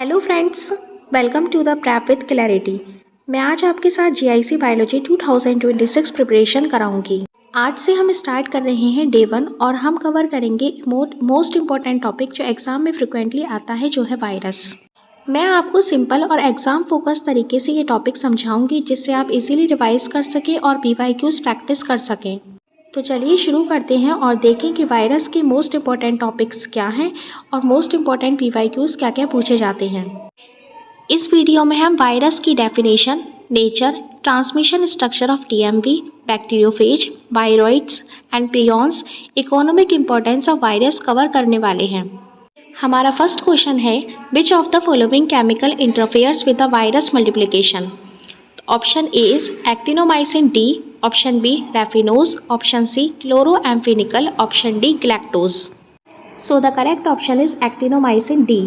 Hello friends, welcome to the prep with clarity. मैं आज आपके साथ जीआईसी बायोलॉजी 2026 प्रिपरेशन कराऊंगी। आज से हम स्टार्ट कर रहे हैं डे 1 और हम कवर करेंगे एक मोस्ट इम्पॉर्टेंट टॉपिक जो एग्ज़ाम में फ्रिक्वेंटली आता है, जो है वायरस। मैं आपको सिंपल और एग्ज़ाम फोकस तरीके से ये टॉपिक समझाऊंगी जिससे आप इजीली रिवाइज कर सकें और पीवाईक्यूज प्रैक्टिस कर सकें। तो चलिए शुरू करते हैं और देखें कि वायरस के मोस्ट इम्पॉर्टेंट टॉपिक्स क्या हैं और मोस्ट इम्पॉर्टेंट पीवाईक्यूज क्या क्या पूछे जाते हैं। इस वीडियो में हम वायरस की definition, nature, transmission structure of TMV, bacteriophage, viroids and prions, economic importance of virus cover करने वाले हैं। हमारा फर्स्ट क्वेश्चन है, which of the following chemical interferes with the virus multiplication. Option A is actinomycin D, option B raffinose, option C chloramphenicol, option D galactose. So the correct option is actinomycin D.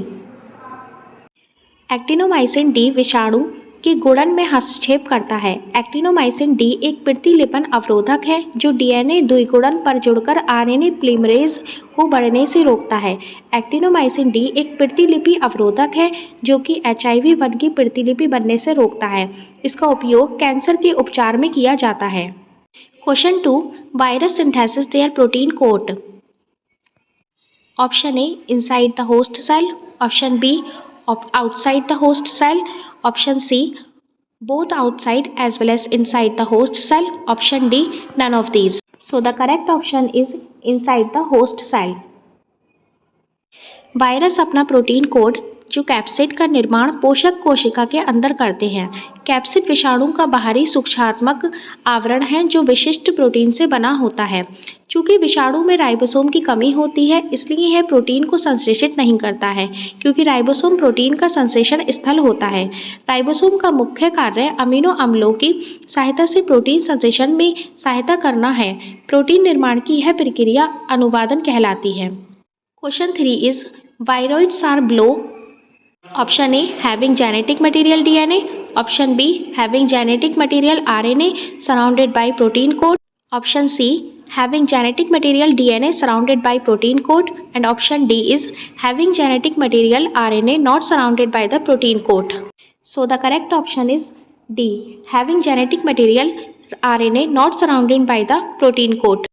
Actinomycin D विषाणु के गुणन में हस्तक्षेप करता है। Actinomycin D एक प्रतिलिपन अवरोधक है जो डीएनए द्विगुणन पर जुड़कर आरएनए पॉलीमरेज को बढ़ने से रोकता है। एक्टिनोमाइसिन डी एक प्रतिलिपि अवरोधक है जो कि HIV-1 की प्रतिलिपि बनने से रोकता है। इसका उपयोग कैंसर के उपचार में किया जाता है। Question 2, virus synthesis their protein coat. Option A inside the host cell, option B outside the host cell, option C both outside as well as inside the host cell, option D none of these. So the correct option is inside the host cell. Virus अपना protein code जो capsid का निर्माण पोषक कोशिका के अंदर करते हैं। कैप्सिड विषाणु का बाहरी सूक्ष्मात्मक आवरण है जो विशिष्ट प्रोटीन से बना होता है। चूंकि विषाणु में राइबोसोम की कमी होती है, इसलिए यह प्रोटीन को संश्लेषित नहीं करता है, क्योंकि राइबोसोम प्रोटीन का संश्लेषण स्थल होता है। राइबोसोम का मुख्य कार्य अमीनो अम्लों की सहायता से प्रोटीन संश्लेषण में सहायता करना है। प्रोटीन निर्माण की यह प्रक्रिया अनुवादन कहलाती है। Question 3 is viroids are below. Option A having genetic material DNA, option B having genetic material RNA surrounded by protein coat, option C having genetic material DNA surrounded by protein coat, and option D is having genetic material RNA not surrounded by the protein coat. So the correct option is D, having genetic material RNA not surrounded by the protein coat.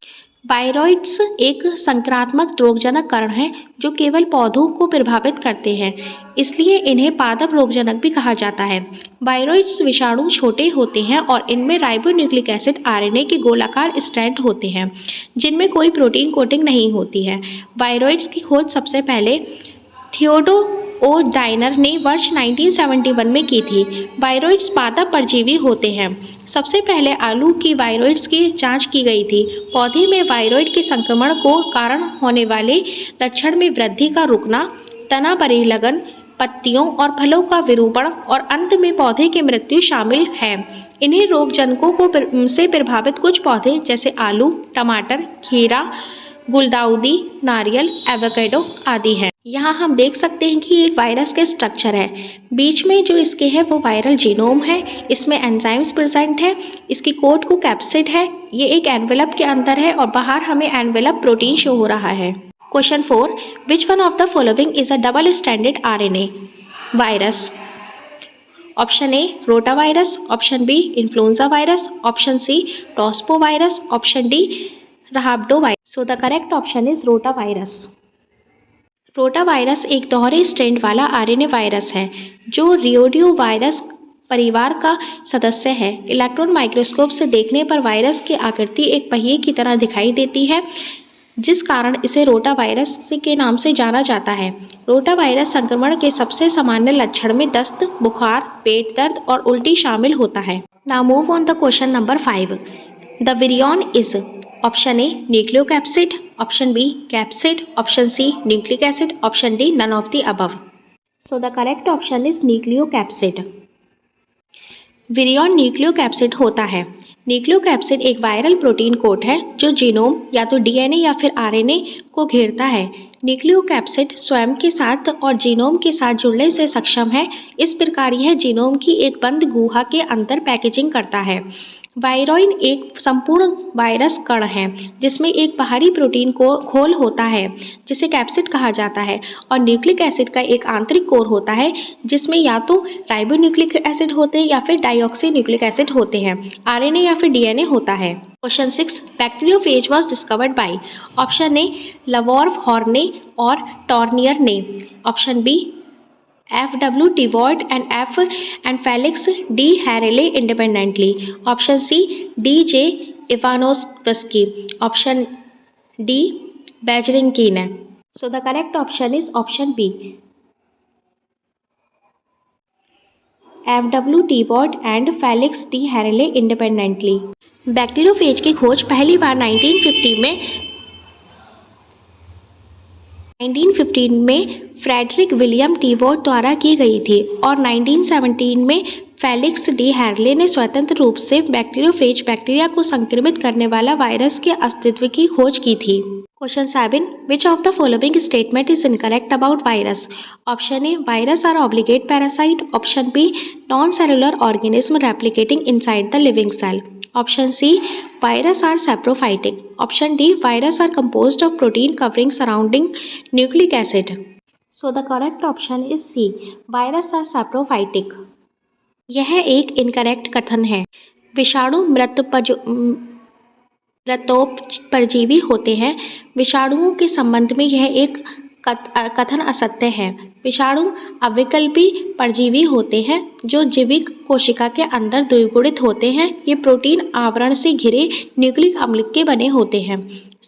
Viroids एक संक्रात्मक रोगजनक कण है जो केवल पौधों को प्रभावित करते हैं, इसलिए इन्हें पादप रोगजनक भी कहा जाता है। वायरॉइड्स विषाणु छोटे होते हैं और इनमें राइबोन्यूक्लिक एसिड RNA के गोलाकार स्ट्रैंड होते हैं जिनमें कोई प्रोटीन कोटिंग नहीं होती है। वायरॉइड्स की खोज सबसे पहले थियोडोर ओ डाइनर ने वर्ष 1971 में की थी। वायरॉइड्स पादप परजीवी होते हैं। सबसे पहले आलू की वायरॉइड्स की जांच की गई थी। पौधे में वायरॉइड के संक्रमण को कारण होने वाले लक्षण में वृद्धि का रुकना, तना परिलगन, पत्तियों और फलों का विरूपण और अंत में पौधे की मृत्यु शामिल है। इन्हें रोगजनकों से प्रभावित कुछ पौधे जैसे आलू, टमाटर, खीरा, गुलदाउदी, नारियल, एवोकेडो आदि हैं। यहाँ हम देख सकते हैं कि एक वायरस के स्ट्रक्चर है। बीच में जो इसके है वो वायरल जीनोम है, इसमें एंजाइम्स प्रेजेंट है, इसकी कोट को कैप्सिड है, ये एक एनवेलप के अंदर है और बाहर हमें एनवेलप प्रोटीन शो हो रहा है। Question 4, which one of the following is a double stranded RNA virus. Option A rota virus, option B influenza virus, option C tospo virus, option D rhabdo virus. So the correct option is rota virus. Rota virus एक दोहरे strand वाला RNA virus है जो रियोडियो virus परिवार का सदस्य है। Electron microscope से देखने पर वायरस की आकृति एक पहिए की तरह दिखाई देती है, जिस कारण इसे रोटा वायरस के नाम से जाना जाता है। रोटा वायरस संक्रमण के सबसे सामान्य लक्षण में दस्त, बुखार, पेट दर्द और उल्टी शामिल होता है। Now move on the question number 5। The virion is option A nucleocapsid, option B capsid, option C nucleic acid, option D none of the above. So the correct option is nucleocapsid. Virion nucleocapsid होता है। Nucleocapsid एक viral protein coat है जो genome या तो DNA या फिर RNA को घेरता है। न्यूक्लियोकैप्सिड स्वयं के साथ और जीनोम के साथ जुड़ने से सक्षम है। इस प्रकार यह जीनोम की एक बंद गुहा के अंदर पैकेजिंग करता है। वायरोइन एक संपूर्ण वायरस कण है जिसमें एक बाहरी प्रोटीन को खोल होता है जिसे कैप्सिड कहा जाता है और न्यूक्लिक एसिड का एक आंतरिक कोर होता है जिसमें या तो राइबोन्यूक्लिक एसिड होते हैं या फिर डाइऑक्सी न्यूक्लिक एसिड होते हैं। आरएनए या फिर डीएनए होता है। Question 6, bacteriophage was discovered by. Option A लवॉर्फ हॉर्ने और टॉर्नियर ने, option B F.W. Tibord and Felix D. Harrele independently. Option C. D.J. Ivanovsky. Option D. Bajrinkin. So the correct option is option B. F.W. Tibord and Felix D. Harrele independently. Bacteriophage की खोज पहली बार 1915 में Frederick William टिबोर्ड द्वारा की गई थी और 1917 में फेलिक्स डी हैरले ने स्वतंत्र रूप से बैक्टीरियोफेज बैक्टीरिया को संक्रमित करने वाला वायरस के अस्तित्व की खोज की थी। Question 7, which of the following statement is incorrect about virus. Option A virus are obligate parasite. Option B non cellular organism replicating inside the living cell. Option C, virus are saprophytic. Option D, virus are composed of protein covering surrounding nucleic acid. So the correct option is C, virus are saprophytic. यह एक incorrect कथन है। विषाणु मृतोपरजीवी होते हैं। विषाणुओं के संबंध में यह एक कथन असत्य है। विषाणु अविकल्पी परजीवी होते हैं जो जीवित कोशिका के अंदर द्विगुणित होते हैं। ये प्रोटीन आवरण से घिरे न्यूक्लिक अम्ल के बने होते हैं।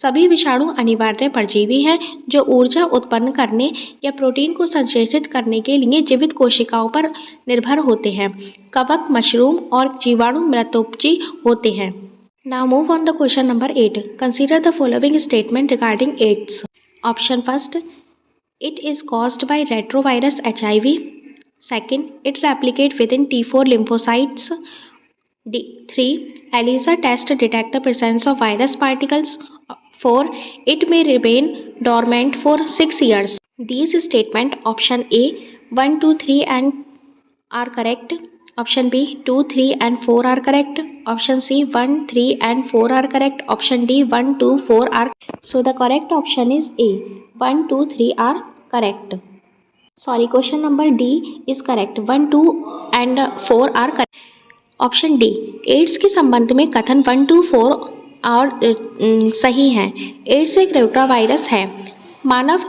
सभी विषाणु अनिवार्य परजीवी हैं जो ऊर्जा उत्पन्न करने या प्रोटीन को संश्लेषित करने के लिए जीवित कोशिकाओं पर निर्भर होते हैं। कवक, मशरूम और जीवाणु मृतोपजी होते हैं। Now move on the question number 8. Consider the following statement regarding AIDS. Option first, it is caused by retrovirus HIV. Second, it replicates within T4 lymphocytes. 3. ELISA test detect the presence of virus particles. 4. It may remain dormant for 6 years. These statements, option A 1, 2, 3 and are correct. Option B 2, 3 and 4 are correct. Option C 1, 3 and 4 are correct. Option D 1, 2, 4 are. So the correct option is A 1, 2, 3 are correct. Sorry, question number D is correct. 1, 2 and 4 are correct. Option D AIDS के संबंध में कथन 1, 2, 4 और सही हैं। Ads एक retrovirus है। मानव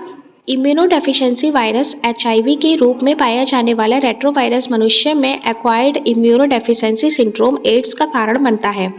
immunodeficiency virus HIV के रूप में पाया जाने वाला रेट्रोवायरस मनुष्य में एक्वायर्ड इम्यूनोडेफिशिएंसी सिंड्रोम एड्स का कारण बनता है।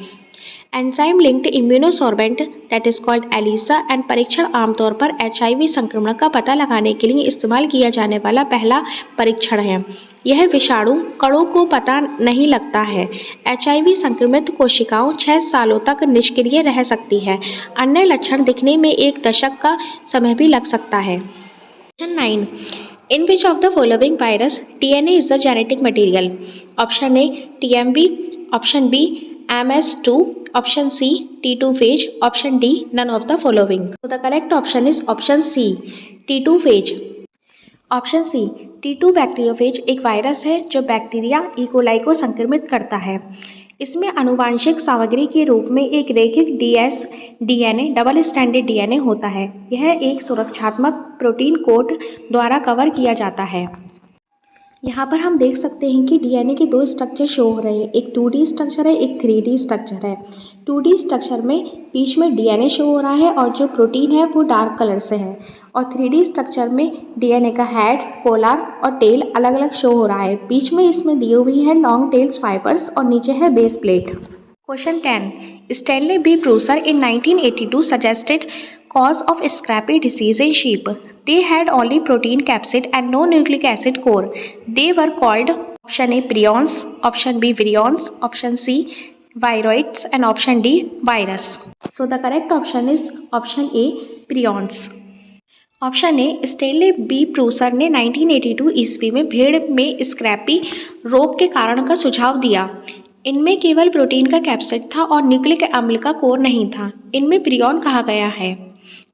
Enzyme linked immunosorbent that is called ELISA and परीक्षण आमतौर पर HIV संक्रमण का पता लगाने के लिए इस्तेमाल किया जाने वाला पहला परीक्षण है। यह विषाणु कणों को पता नहीं लगता है। HIV संक्रमित कोशिकाओं 6 सालों तक निष्क्रिय रह सकती है। अन्य लक्षण दिखने में 1 दशक का समय भी लग सकता है। Question 9, in which of the following virus DNA is the genetic material. Option A TMV, option B MS2, option C T2 phage, option D none of the following. So the correct option is option C T2 phage. Option C T2 bacteriophage एक वायरस है जो bacteria E coli को संक्रमित करता है। इसमें आनुवांशिक सामग्री के रूप में एक रैखिक DNA डबल स्ट्रैंडेड DNA होता है। यह एक सुरक्षात्मक प्रोटीन कोट द्वारा कवर किया जाता है। यहाँ पर हम देख सकते हैं कि DNA के 2 स्ट्रक्चर शो हो रहे हैं। एक 2D स्ट्रक्चर है, एक 3D स्ट्रक्चर है। 2D स्ट्रक्चर में बीच में DNA शो हो रहा है और जो प्रोटीन है वो डार्क कलर से है। और 3D स्ट्रक्चर में DNA का हेड, पोलर और टेल अलग अलग शो हो रहा है। बीच में इसमें दिए हुई है लॉन्ग टेल्स फाइबर्स और नीचे है base plate. Question 10, Stanley B Prusiner in 1982 suggested cause of scrappy disease in sheep. They had only protein capsid and no nucleic acid core. They were called option A prions, option B virions, option C viroids and option D virus. So the correct option is option A prions. Option A Stanley B Prusiner ने 1982 ईस्वी में भेड़ में scrapie रोग के कारण का सुझाव दिया। इनमें केवल प्रोटीन का कैप्सिड था और न्यूक्लिक अम्ल का कोर नहीं था। इनमें प्रियॉन कहा गया है।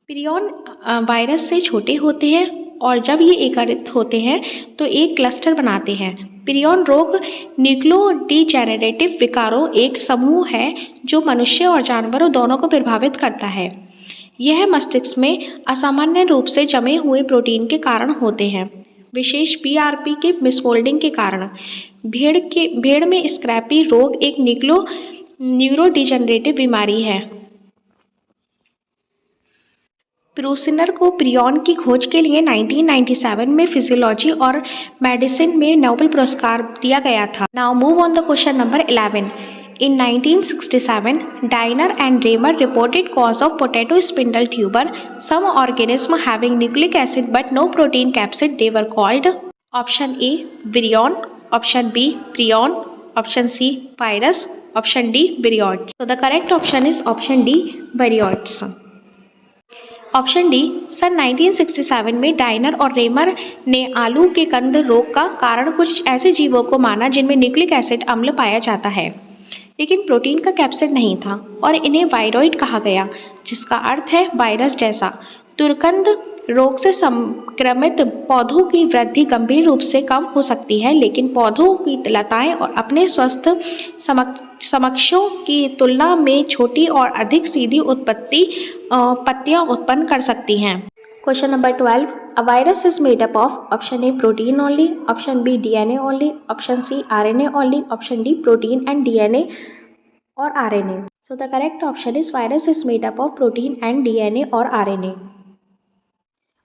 प्रियॉन वायरस से छोटे होते हैं और जब ये एकत्रित होते हैं तो एक क्लस्टर बनाते हैं। प्रियॉन रोग न्यूक्लियोडिजेनरेटिव विकारों एक समूह है जो मनुष्य और जानवरों दोनों को प्रभावित करता है। यह मस्तिष्क में असामान्य रूप से जमे हुए प्रोटीन के कारण होते हैं, विशेष पीआरपी के मिसफोल्डिंग के कारण। भेड़ में स्क्रैपी रोग एक न्यूरोडिजेनरेटिव बीमारी है। प्रूसिनर को प्रियॉन की खोज के लिए 1997 में फिजियोलॉजी और मेडिसिन में नोबेल पुरस्कार दिया गया था। Now move on the question number 11। In 1967, Diner and Raymer reported cause of potato spindle tuber, some organism having nucleic acid but no protein capsid. They were called option A virion, option B prion, option C virus, option D virioids. So the correct option is option D virioids. Option D, सन 1967 में dinar और Raymer ने आलू के कंद रोग का कारण कुछ ऐसे जीवों को माना जिनमें न्यूक्लिक एसिड अम्ल पाया जाता है, लेकिन प्रोटीन का कैप्सिड नहीं था और इन्हें वायरॉइड कहा गया, जिसका अर्थ है वायरस जैसा। दुर्गंध रोग से संक्रमित पौधों की वृद्धि गंभीर रूप से कम हो सकती है, लेकिन पौधों की लताएं और अपने स्वस्थ समकक्षों की तुलना में छोटी और अधिक सीधी पत्तियां उत्पन्न कर सकती हैं। Question number 12। A virus is made up of option A protein only, option B DNA only, option C RNA only, option D protein and DNA or RNA. So the correct option is virus is made up of protein and DNA or RNA.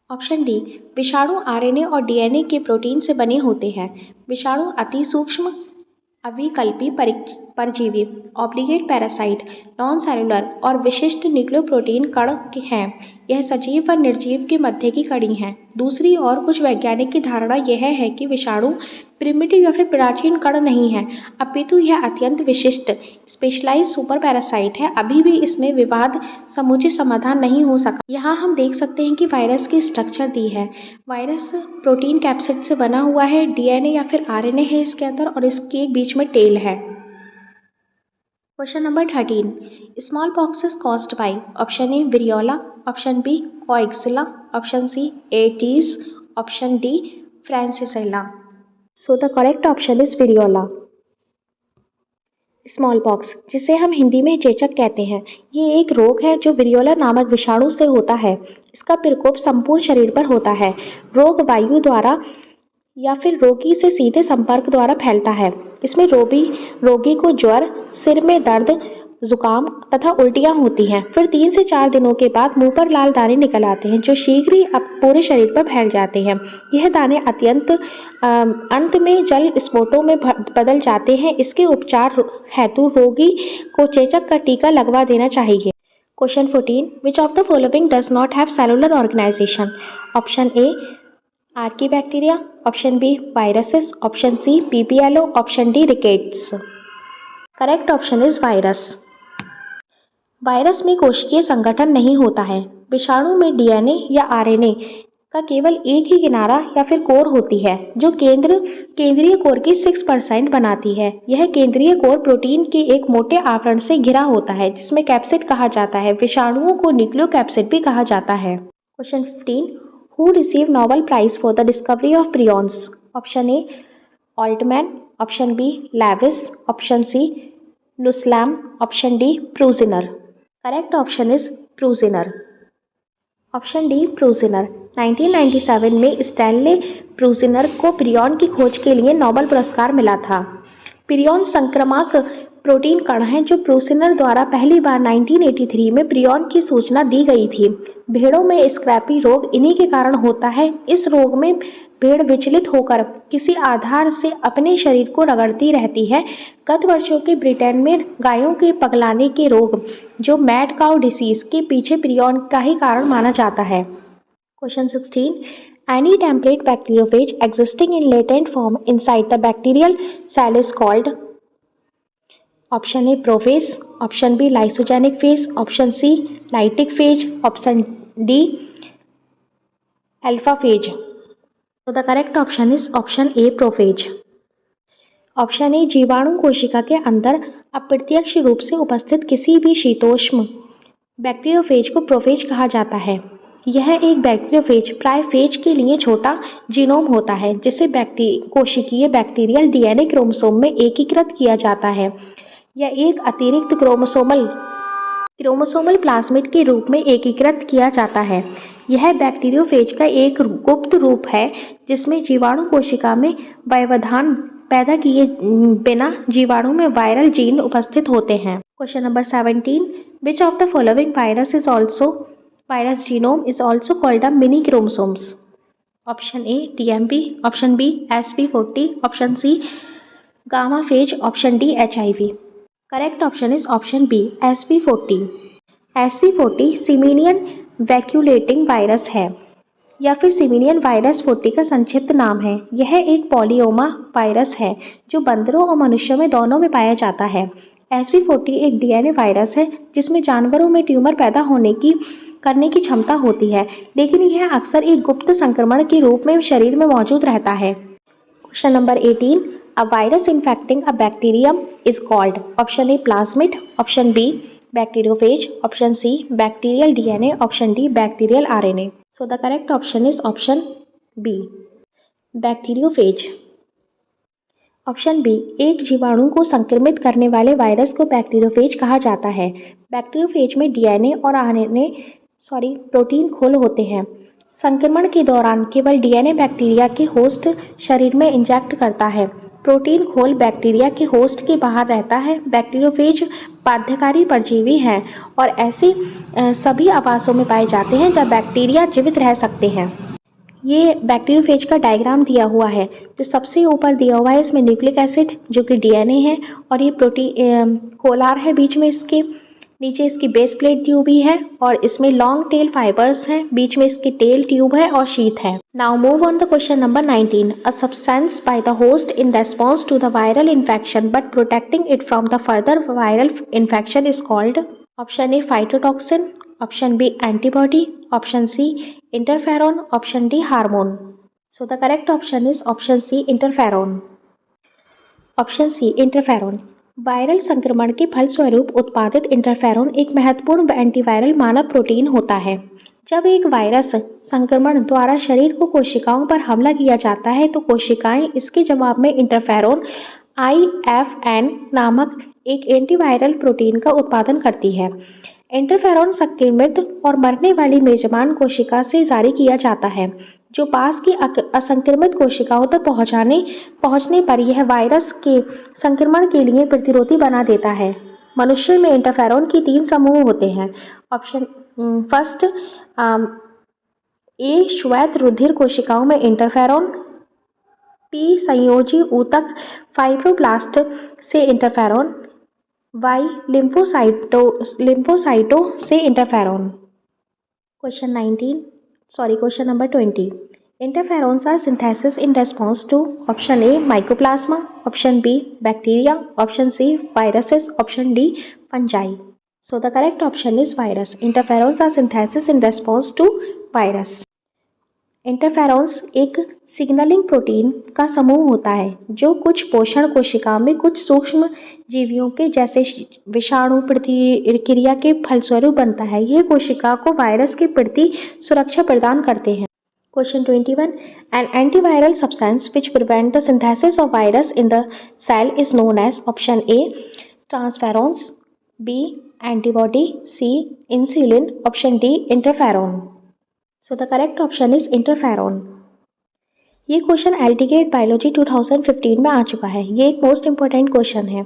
Option D, विषाणु RNA और DNA के protein से बने होते हैं। विषाणु अति सूक्ष्म अविकल्पी परजीवी, ऑब्लिगेट पैरासाइट, नॉन सेलुलर और विशिष्ट न्यूक्लियोप्रोटीन कण हैं। यह सजीव व निर्जीव के मध्य की कड़ी हैं। दूसरी ओर कुछ वैज्ञानिक की धारणा यह है कि विषाणु प्रिमिटिव या फिर प्राचीन कण नहीं है, अपितु यह अत्यंत विशिष्ट स्पेशलाइज सुपर पैरासाइट है। अभी भी इसमें विवाद समुचित समाधान नहीं हो सका। यहाँ हम देख सकते हैं कि वायरस की स्ट्रक्चर दी है। वायरस प्रोटीन कैप्सिड से बना हुआ है, डीएनए या फिर आरएनए है इसके अंदर और इसके बीच में टेल है। Question number 13। Small pox is caused by option A variola, option B coxiella, option C aedes, option D francisella. So the correct option is variola. Small pox, जिसे हम हिंदी में चेचक कहते हैं, ये एक रोग है जो विरियोला नामक विषाणु से होता है। इसका प्रकोप संपूर्ण शरीर पर होता है। रोग वायु द्वारा या फिर रोगी से सीधे संपर्क द्वारा फैलता है। इसमें रोगी को ज्वर, सिर में दर्द, जुकाम तथा उल्टियां होती हैं। फिर 3 से 4 दिनों के बाद मुंह पर लाल दाने निकल आते हैं, जो शीघ्र ही पूरे शरीर पर फैल जाते हैं। यह दाने अंत में जल स्फोटों में बदल जाते हैं। इसके उपचार हेतु रोगी को चेचक का टीका लगवा देना चाहिए। Question 14। Which of the following does not have cellular organisation? Option A archaebacteria, option B viruses, option C PPLO, option D rickets. Correct option is virus. Virus में कोशिकीय संगठन नहीं होता है। विषाणु में डीएनए या आरएनए का केवल एक ही किनारा या फिर कोर होती है, जो केंद्रीय कोर की 6% बनाती है। यह केंद्रीय कोर प्रोटीन के एक मोटे आवरण से घिरा होता है, जिसमें कैप्सिड कहा जाता है। विषाणुओं को न्यूक्लियोकैप्सिड भी कहा जाता है। Question 15। Who receive Nobel prize for the discovery of prions? Option A Altman, option B Lewis, option C Nusslein, option D Prusiner. Correct option is Prusiner. Option D Prusiner. 1997 में Stanley प्रूसिनर को prion की खोज के लिए Nobel पुरस्कार मिला था। Prion संक्रामक प्रोटीन कण है जो प्रूसिनर द्वारा पहली बार 1983 में प्रियॉन की सूचना दी गई थी। भेड़ों में स्क्रैपी रोग इन्हीं के कारण होता है। इस रोग में भेड़ विचलित होकर किसी आधार से अपने शरीर को रगड़ती रहती है। गत वर्षों के ब्रिटेन में गायों के पगलाने के रोग, जो मैड काउ डिसीज, के पीछे प्रियॉन का ही कारण माना जाता है। Question 16। Any template bacteriophage existing in latent form inside the bacterial cell is called? Option A prophage, option B lysogenic phage, option C lytic phage, option D alpha phage. तो the correct option is option A prophage. Option A जीवाणु कोशिका के अंदर अप्रत्यक्ष रूप से उपस्थित किसी भी शीतोष्म बैक्टीरियोफेज को प्रोफेज कहा जाता है। यह एक बैक्टीरियोफेज प्रायफेज के लिए छोटा जीनोम होता है जिसे कोशिकीय बैक्टीरियल डीएनए क्रोमोसोम में एकीकृत किया जाता है। यह एक अतिरिक्त क्रोमोसोमल प्लाज्मिड के रूप में एकीकृत किया जाता है। यह बैक्टीरियोफेज का एक गुप्त रूप है जिसमें जीवाणु कोशिका में व्यवधान पैदा किए बिना जीवाणु में वायरल जीन उपस्थित होते हैं। Question number 17, which of the following virus genome is also called a mini chromosomes? Option A TMP, option B SV40, option C gamma phage, option D HIV। Correct option is option B SV40। SV40 simian vacuolating virus है या फिर सिमिनियन virus 40 का संक्षिप्त नाम है। यह एक पॉलीओमा virus है जो बंदरों और मनुष्यों में दोनों में पाया जाता है। SV40 एक DNA वायरस है जिसमें जानवरों में ट्यूमर पैदा करने की क्षमता होती है, लेकिन यह अक्सर एक गुप्त संक्रमण के रूप में शरीर में मौजूद रहता है। Question number 18, a virus infecting a bacterium is called? Option A plasmid, option B bacteriophage, option C bacterial DNA, option D bacterial RNA। So the correct option is option B, bacteriophage. Option B, एक जीवाणु को संक्रमित करने वाले virus को bacteriophage कहा जाता है। बैक्टीरियोफेज में DNA और प्रोटीन खोल होते हैं। संक्रमण के दौरान केवल DNA बैक्टीरिया के होस्ट शरीर में इंजेक्ट करता है। प्रोटीन खोल बैक्टीरिया के होस्ट के बाहर रहता है। बैक्टीरियोफेज बाध्यकारी परजीवी हैं और ऐसे सभी आवासों में पाए जाते हैं जहाँ बैक्टीरिया जीवित रह सकते हैं। ये बैक्टीरियोफेज का डायग्राम दिया हुआ है। जो सबसे ऊपर दिया हुआ है इसमें न्यूक्लिक एसिड जो कि DNA है और ये प्रोटीन कोलार है बीच में, इसके नीचे इसकी बेस प्लेट ट्यूब ही है और इसमें लॉन्ग टेल फाइबर्स हैं, बीच में इसकी टेल ट्यूब है और शीथ है। Now move on the question number 19, a substance by the host in response to the viral infection but protecting it from the further viral infection is called? Option A phytotoxin, option B antibody, option C interferon, option D hormone. So the correct option is option C interferon. Option C interferon. Viral संक्रमण के फलस्वरूप उत्पादित interferon एक महत्वपूर्ण antiviral मानव protein होता है। जब एक वायरस संक्रमण द्वारा शरीर को कोशिकाओं पर हमला किया जाता है तो कोशिकाएं इसके जवाब में इंटरफेरॉन IFN नामक एक एंटीवायरल प्रोटीन का उत्पादन करती है। इंटरफेरॉन संक्रमित और मरने वाली मेजबान कोशिका से जारी किया जाता है जो पास की असंक्रमित कोशिकाओं तक पहुंचने पर यह वायरस के संक्रमण के लिए प्रतिरोधी बना देता है। मनुष्य में इंटरफेरॉन की 3 समूह होते हैं। ऑप्शन फर्स्ट, ए श्वेत रुधिर कोशिकाओं में इंटरफेरॉन, पी संयोजी ऊतक फाइब्रोब्लास्ट से इंटरफेरॉन, वाई लिम्फोसाइटों से interferon. Question number 20, interferons are synthesis in response to option A mycoplasma, option B bacteria, option C viruses, option D fungi. So the correct option is virus. Interferons are synthesis in response to virus. Interferons एक signalling protein का समूह होता है जो कुछ पोषण कोशिकाओं में कुछ सूक्ष्म जीवियों के जैसे विषाणु प्रतिक्रिया के फलस्वरूप बनता है। यह कोशिका को वायरस के प्रति सुरक्षा प्रदान करते हैं। Question 21, an antiviral substance which prevent the synthesis of virus in the cell is known as option A transferons, B antibody, C insulin, option D interferon. So the correct option is interferon. ये question एल्टीग्रेड biology 2015 में आ चुका है। ये एक most important question है।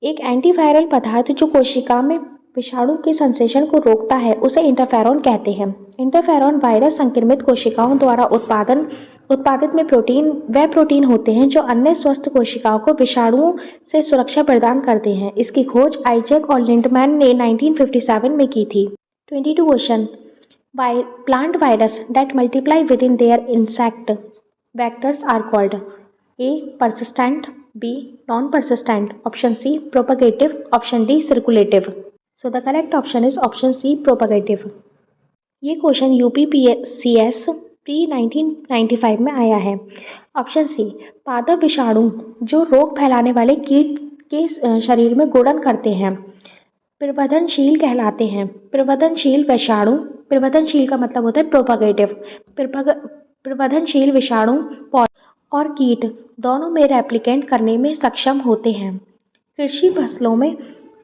एक antiviral पदार्थ जो कोशिका में विषाणु के संश्लेषण को रोकता है उसे इंटरफेरॉन कहते हैं। इंटरफेरॉन वायरस संक्रमित कोशिकाओं द्वारा उत्पादित में प्रोटीन होते हैं जो अन्य स्वस्थ कोशिकाओं को विषाणुओं से सुरक्षा प्रदान करते हैं। इसकी खोज आइजैक और लिंडमैन ने 1957 में की थी। 22 question, plant virus that multiply within their insect vectors are called? A persistent, B non-persistent, option C propagative, option D circulative. So the correct option is option C propagative. ये question UPPCS pre 1995 में आया है। Option सी, पादप विषाणु जो रोग फैलाने वाले कीट के शरीर में गुणन करते हैं प्रवर्धनशील कहलाते हैं। प्रवर्धनशील विषाणु, प्रवर्धनशील का मतलब होता है प्रोपागेटिव। प्रवर्धनशील विषाणु और कीट दोनों में रेप्लिकेंट करने में सक्षम होते हैं। कृषि फसलों में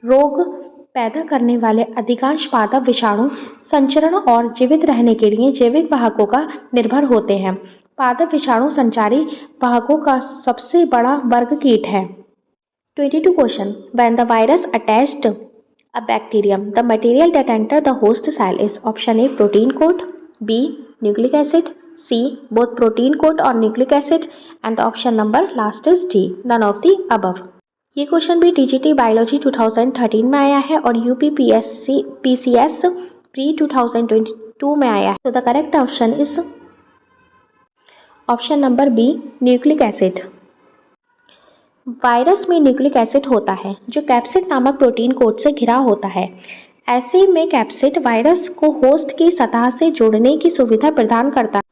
रोग पैदा करने वाले अधिकांश पादप विषाणु संचरण और जीवित रहने के लिए जैविक वाहकों का निर्भर होते हैं। पादप विषाणु संचारी वाहकों का सबसे बड़ा वर्ग कीट है। 22 question. When the virus attached a bacterium, the material that entered the host cell is option A protein coat, B nucleic acid, C both protein coat और nucleic acid, and the option number last is D none of the above. ये question भी TGT biology 2013 में आया है और UP PCS pre 2022 में आया है। तो the correct option is option number B nucleic acid. Virus में न्यूक्लिक एसिड होता है जो कैप्सिड नामक प्रोटीन कोट से घिरा होता है। ऐसे में कैप्सिड वायरस को होस्ट की सतह से जोड़ने की सुविधा प्रदान करता है,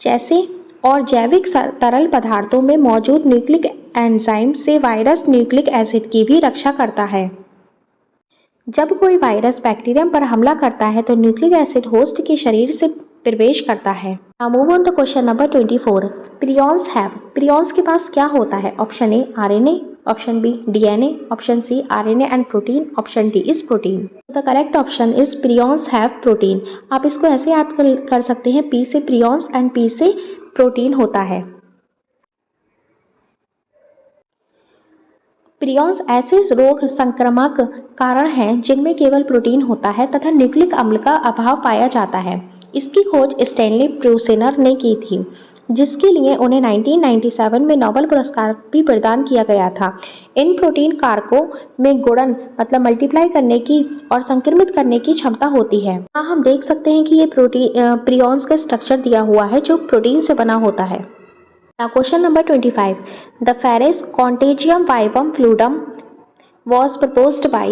जैसे और जैविक तरल पदार्थों में मौजूद न्यूक्लिक एंजाइम से वायरस न्यूक्लिक एसिड की भी रक्षा करता है। जब कोई वायरस बैक्टीरियम पर हमला करता है तो न्यूक्लिक एसिड होस्ट के शरीर से प्रवेश करता है। Now move on to question number 24. Prions have. Prions के पास क्या होता है? Option A RNA, option B DNA, option C RNA and protein, option D is protein. The correct option is prions have protein. आप इसको ऐसे याद कर सकते हैं, पी से प्रियॉन्स एंड पी से प्रोटीन होता है। प्रियॉन्स ऐसे रोग संक्रामक कारण हैं जिनमें केवल प्रोटीन होता है तथा न्यूक्लिक अम्ल का अभाव पाया जाता है। इसकी खोज स्टैनली प्रूसेनर ने की थी, जिसके लिए उन्हें 1997 में नोबेल पुरस्कार भी प्रदान किया गया था। इन प्रोटीन कारकों में गुणन मतलब मल्टीप्लाई करने की और संक्रमित करने की क्षमता होती है। यहाँ हम देख सकते हैं कि ये प्रियॉन्स का स्ट्रक्चर दिया हुआ है जो प्रोटीन से बना होता है। Now question number 25. The Fares contagium vivum fluidum was proposed by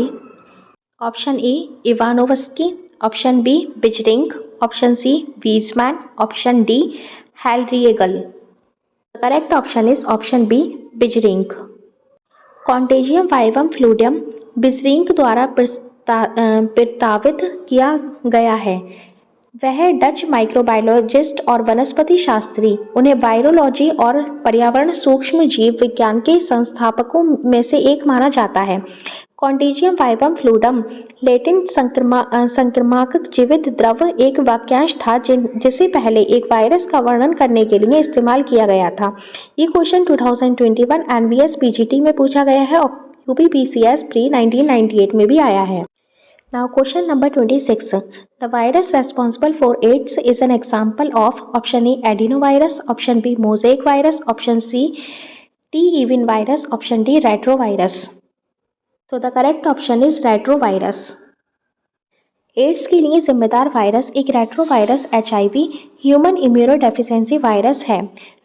option A Ivanovsky, option B Bijring, option C Weizmann, option D Hellriegel. The correct option is option B Bijring. Contagium vivum fluidum बिजरिंग द्वारा प्रस्तावित किया गया है। वह Dutch microbiologist और वनस्पति शास्त्री, उन्हें virology और पर्यावरण सूक्ष्म जीव विज्ञान के संस्थापकों में से एक माना जाता है। कॉन्टेजियम वाइवम फ्लूइडम लैटिन संक्रामक जीवित द्रव एक वाक्यांश था जिसे पहले एक वायरस का वर्णन करने के लिए इस्तेमाल किया गया था। ये क्वेश्चन 2021 एनवीएस पीजीटी में पूछा गया है और यूपीपीसीएस प्री 1998 में भी आया है। Now question number 26. The virus responsible for AIDS is an example of option A adenovirus, option B mosaic virus, option C T. even virus, option D retrovirus. So the correct option is retrovirus. AIDS के लिए जिम्मेदार virus एक retrovirus HIV human immunodeficiency virus है।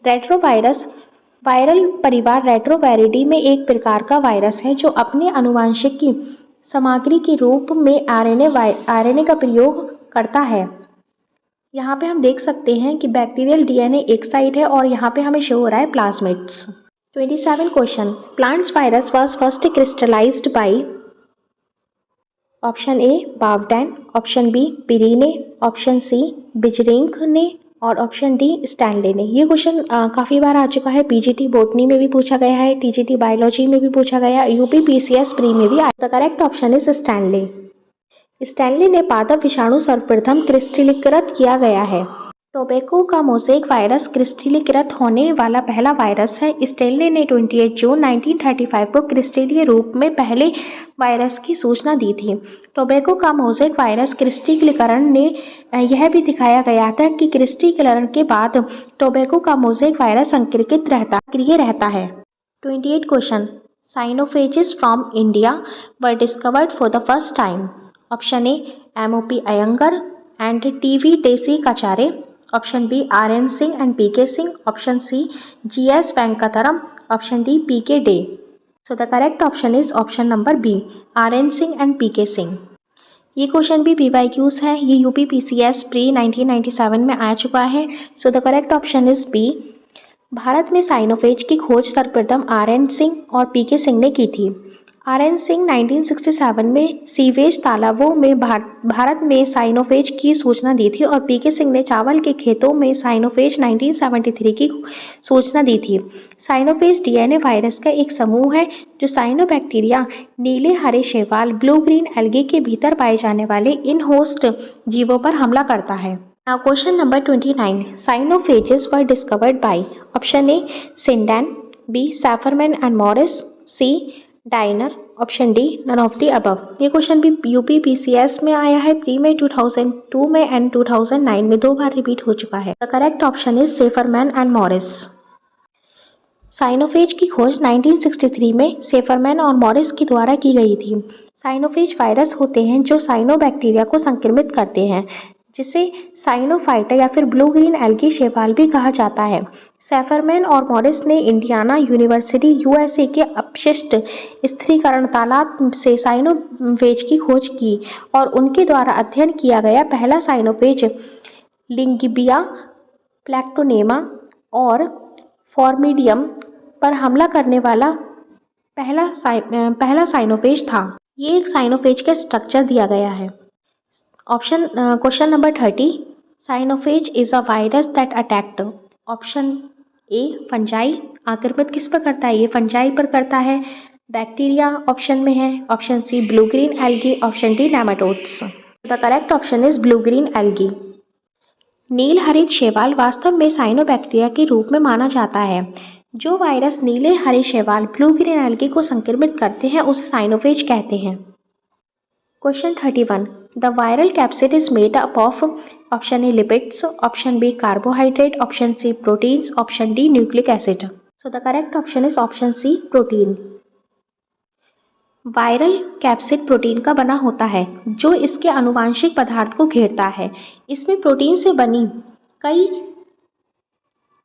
Retrovirus viral परिवार Retroviridae में एक प्रकार का वायरस है जो अपने आनुवंशिकी सामग्री के रूप में आरएनए का प्रयोग करता है। यहाँ पे हम देख सकते हैं कि बैक्टीरियल डीएनए एक साइड है और यहाँ पे हमें शो हो रहा है plasmids. 27 question. Plants virus was first crystallized by option A Bawden, option B Pirie, option C Beijerinck ने और ऑप्शन डी स्टैनले ने। ये क्वेश्चन काफ़ी बार आ चुका है, पीजीटी बोटनी में भी पूछा गया है, टीजीटी बायोलॉजी में भी पूछा गया, यूपी पीसीएस प्री में भी आया। The correct option is Stanley. Stanley ने पादप विषाणु सर्वप्रथम क्रिस्टलीकृत किया गया है। टोबैको का मोज़ेक वायरस क्रिस्टलीकृत होने वाला पहला वायरस है। स्टैनले ने 28 जून 1935 को क्रिस्टलीय रूप में पहले वायरस की सूचना दी थी। टोबैको का मोज़ेक वायरस क्रिस्टलीकरण ने यह भी दिखाया गया था कि क्रिस्टलीकरण के बाद टोबैको का मोज़ेक वायरस सक्रिय रहता है। 28 question. Cyanophages from India were discovered for the first time. Option A MOP Iyengar and TV Desikachary, option B RN Singh and PK Singh, option C GS Venkataraman, option D PK De. So the correct option is option number B RN Singh and PK Singh. ये question भी PYQs है, ये UP PCS pre 1997 में आ चुका है। So the correct option is B Bharat में cyanophage की खोज सर्वप्रथम आर.एन. सिंह और पी.के. सिंह ने की थी। आर.एन. सिंह 1967 में सीवेज तालाबों में भारत में साइनोफेज की सूचना दी थी और पी.के. सिंह ने चावल के खेतों में साइनोफेज 1973 की सूचना दी थी। साइनोफेज डीएनए वायरस का एक समूह है जो साइनोबैक्टीरिया, नीले हरे शैवाल, ब्लू ग्रीन एल्गी के भीतर पाए जाने वाले इन होस्ट जीवों पर हमला करता है। Now question number 29. Cyanophages were discovered by option A. Sindan, B. Saferman and Morris, C. Diner, option D. None of the above. ये क्वेश्चन भी यूपी पीसीएस में आया है प्री में 2002 में एंड 2009 में 2 बार रिपीट हो चुका है। The correct option is Safferman and Morris. Cyanophage की खोज 1963 में सेफरमैन और मॉरिस के द्वारा की गई थी। साइनोफेज वायरस होते हैं जो साइनोबैक्टीरिया को संक्रमित करते हैं, जिसे साइनोफाइटा या फिर ब्लू ग्रीन एल्गी शैवाल भी कहा जाता है। सेफरमैन और मॉरिस ने इंडियाना यूनिवर्सिटी यूएसए के अपशिष्ट स्थिरीकरण तालाब से साइनोफेज की खोज की और उनके द्वारा अध्ययन किया गया पहला साइनोफेज लिंगिबिया प्लैक्टोनेमा और फॉर्मिडियम पर हमला करने वाला पहला साइनोफेज था। ये एक साइनोफेज का स्ट्रक्चर दिया गया है। Question number 30. Cyanophage is a virus that attacked option A fungi. आक्रमण किस पर करता है? ये फंजाई पर करता है। बैक्टीरिया ऑप्शन में है। Option C blue green algae, option D nematodes. The correct option is blue green algae. नील हरित शैवाल वास्तव में साइनोबैक्टीरिया के रूप में माना जाता है। जो वायरस नीले हरे शैवाल ब्लू ग्रीन एल्गी को संक्रमित करते हैं उसे साइनोफेज कहते हैं। Question 31. The viral capsid is made up of option A lipids, option B carbohydrate, option C proteins, option D nucleic acid. So the correct option is option C protein. Viral capsid protein का बना होता है जो इसके आनुवांशिक पदार्थ को घेरता है। इसमें प्रोटीन से बनी कई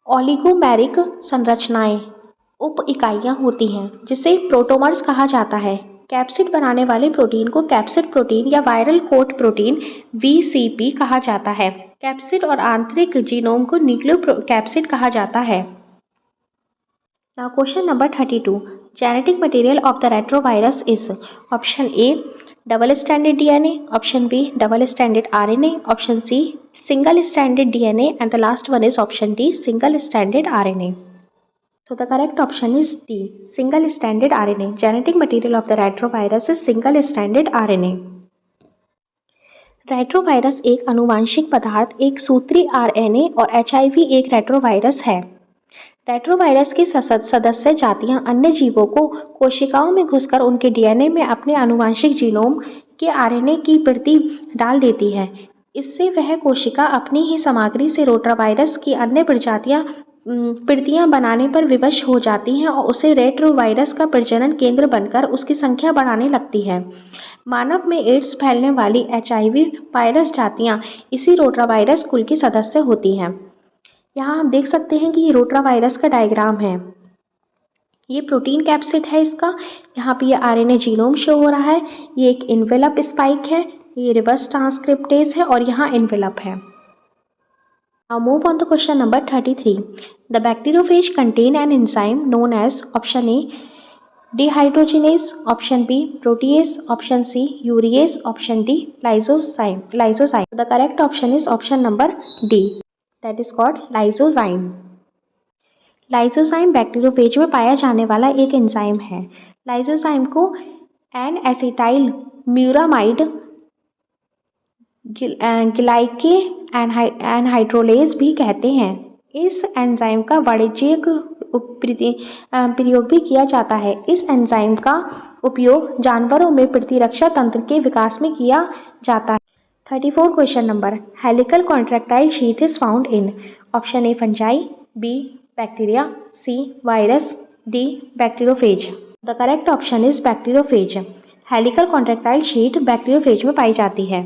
ओलिगोमेरिक संरचनाएं उप इकाइयां होती हैं जिसे प्रोटोमर्स कहा जाता है। कैप्सिड बनाने वाले प्रोटीन को कैप्सिड प्रोटीन या वायरल कोट प्रोटीन वीसीपी कहा जाता है। कैप्सिड और आंतरिक जीनोम को न्यूक्लियो कैप्सिड कहा जाता है। Now question number 32. Genetic material of the retrovirus is option A double standard DNA, option B double standard RNA, option C single standard DNA and the last one is option D single standard RNA. So the correct option is D, single stranded RNA. Genetic material of the retrovirus is single stranded RNA. Retrovirus एक आनुवांशिक पदार्थ, एक सूत्री RNA और HIV एक retrovirus है। Retrovirus की सदस्य जातियां अन्य जीवों को कोशिकाओं में घुसकर उनके डीएनए में अपने आनुवांशिक जीनोम के आरएनए की प्रति डाल देती है। इससे वह कोशिका अपनी ही सामग्री से रोटावायरस की अन्य प्रतियां बनाने पर विवश हो जाती हैं और उसे रेट्रोवायरस का प्रजनन केंद्र बनकर उसकी संख्या बढ़ाने लगती है। मानव में एड्स फैलने वाली एचआईवी वायरस जातियां इसी रोटावायरस कुल की सदस्य होती हैं। यहाँ हम देख सकते हैं कि ये रोटावायरस का डायग्राम है। ये प्रोटीन कैप्सिड है इसका। यहाँ पे ये आरएनए जीनोम शो हो रहा है। ये एक इन्वेलप स्पाइक है, ये रिवर्स ट्रांसक्रिप्टेज है और यहाँ इन्वेलप है। Now move on to question number 33. The bacteriophage contain an enzyme known as option A dehydrogenase, option B protease, option C urease, option D lysozyme. The correct option is option number D, that is called lysozyme. Lysozyme bacteriophage में पाया जाने वाला एक enzyme है। Lysozyme को N acetyl म्यूरामाइड ग्लाइके एनहाइड्रोलेज भी कहते हैं। इस एंजाइम का वाणिज्यिक प्रयोग भी किया जाता है। इस एंजाइम का उपयोग जानवरों में प्रतिरक्षा तंत्र के विकास में किया जाता है। 34 question number. Helical contractile sheath is found in option A fungi, B bacteria, C virus, D bacteriophage. The correct option is bacteriophage. Helical contractile sheath bacteriophage में पाई जाती है।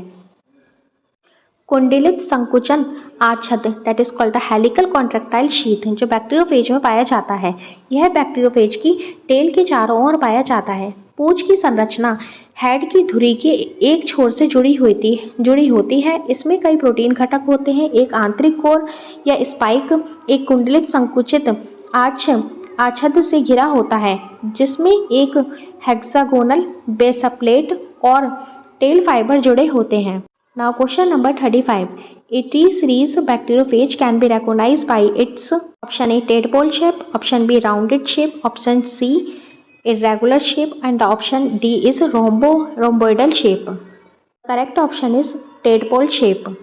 कुंडलित संकुचन आच्छद that is called the helical contractile sheath जो bacteriophage में पाया जाता है। यह बैक्टीरियोफेज की टेल के चारों ओर पाया जाता है। पूंछ की संरचना हेड की धुरी के एक छोर से जुड़ी होती है। इसमें कई प्रोटीन घटक होते हैं। एक आंतरिक कोर या स्पाइक एक कुंडलित संकुचित आच्छादित से घिरा होता है, जिसमें एक हेक्सागोनल बेसप्लेट और टेल फाइबर जुड़े होते हैं। Now question number 35. A T series bacteriophage can be recognized by its option A tadpole shape, option B rounded shape, option C irregular shape and the option D is rhomboidal shape. Correct option is tadpole shape.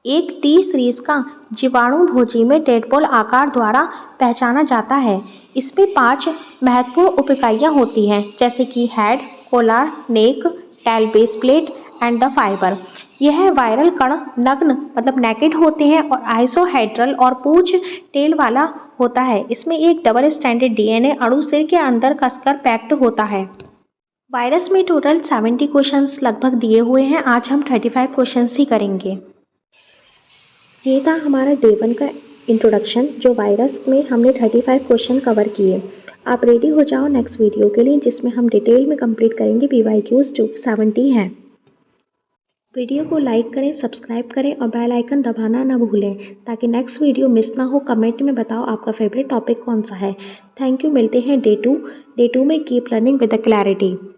एक T series का जीवाणु भोजी में tadpole आकार द्वारा पहचाना जाता है। इसमें 5 महत्वपूर्ण उप-इकाइयाँ होती हैं, जैसे कि head, collar, neck, tail base plate and the fibre. यह वायरल कण नग्न मतलब नेकेड होते हैं और आइसोहेड्रल और पूंछ टेल वाला होता है। इसमें एक डबल स्ट्रैंडेड डीएनए अणु सिर के अंदर कसकर पैक्ड होता है। वायरस में टोटल 70 क्वेश्चंस लगभग दिए हुए हैं। आज हम 35 क्वेश्चंस ही करेंगे। ये था हमारा डे 1 का इंट्रोडक्शन, जो वायरस में हमने 35 क्वेश्चन कवर किए। आप रेडी हो जाओ नेक्स्ट वीडियो के लिए, जिसमें हम डिटेल में कंप्लीट करेंगे PYQs जो 70 हैं। वीडियो को लाइक करें, सब्सक्राइब करें और बेल आइकन दबाना ना भूलें, ताकि नेक्स्ट वीडियो मिस ना हो। कमेंट में बताओ आपका फेवरेट टॉपिक कौन सा है। Thank you. मिलते हैं डे 2 में। Keep learning with the clarity.